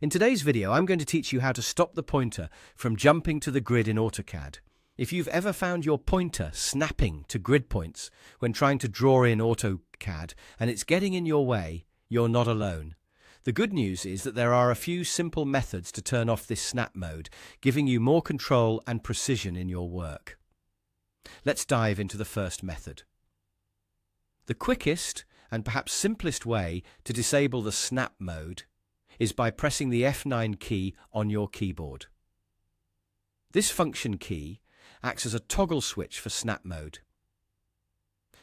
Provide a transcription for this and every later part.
In today's video, I'm going to teach you how to stop the pointer from jumping to the grid in AutoCAD. If you've ever found your pointer snapping to grid points when trying to draw in AutoCAD and it's getting in your way, you're not alone. The good news is that there are a few simple methods to turn off this snap mode, giving you more control and precision in your work. Let's dive into the first method. The quickest and perhaps simplest way to disable the snap mode is by pressing the F9 key on your keyboard. This function key acts as a toggle switch for snap mode.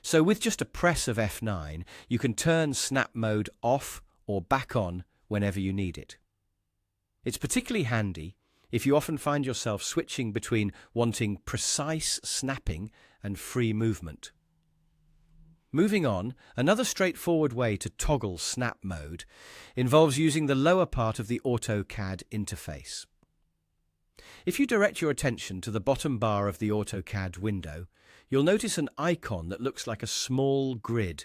So with just a press of F9, you can turn snap mode off or back on whenever you need it. It's particularly handy if you often find yourself switching between wanting precise snapping and free movement. Moving on, another straightforward way to toggle snap mode involves using the lower part of the AutoCAD interface. If you direct your attention to the bottom bar of the AutoCAD window, you'll notice an icon that looks like a small grid.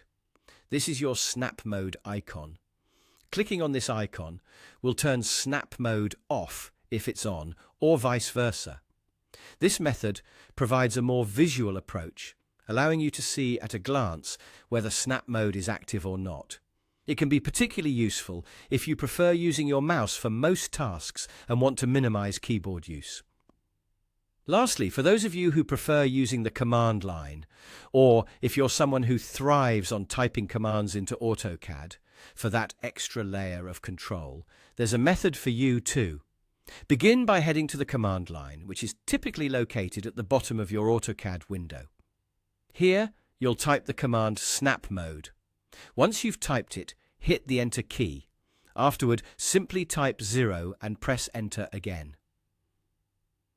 This is your snap mode icon. Clicking on this icon will turn snap mode off if it's on, or vice versa. This method provides a more visual approach, allowing you to see at a glance whether snap mode is active or not. It can be particularly useful if you prefer using your mouse for most tasks and want to minimize keyboard use. Lastly, for those of you who prefer using the command line, or if you're someone who thrives on typing commands into AutoCAD for that extra layer of control, there's a method for you too. Begin by heading to the command line, which is typically located at the bottom of your AutoCAD window. Here, you'll type the command snap mode. Once you've typed it, hit the enter key. Afterward, simply type 0 and press enter again.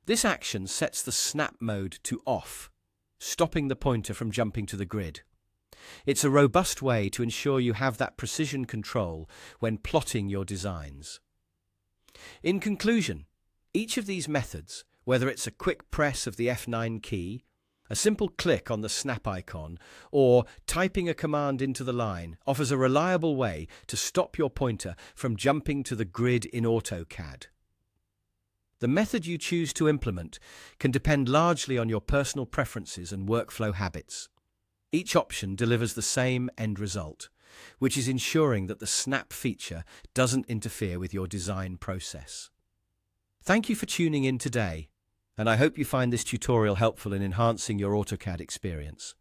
This action sets the snap mode to off, stopping the pointer from jumping to the grid. It's a robust way to ensure you have that precision control when plotting your designs. In conclusion, each of these methods, whether it's a quick press of the F9 key, a simple click on the snap icon, or typing a command into the line, offers a reliable way to stop your pointer from jumping to the grid in AutoCAD. The method you choose to implement can depend largely on your personal preferences and workflow habits. Each option delivers the same end result, which is ensuring that the snap feature doesn't interfere with your design process. Thank you for tuning in today, and I hope you find this tutorial helpful in enhancing your AutoCAD experience.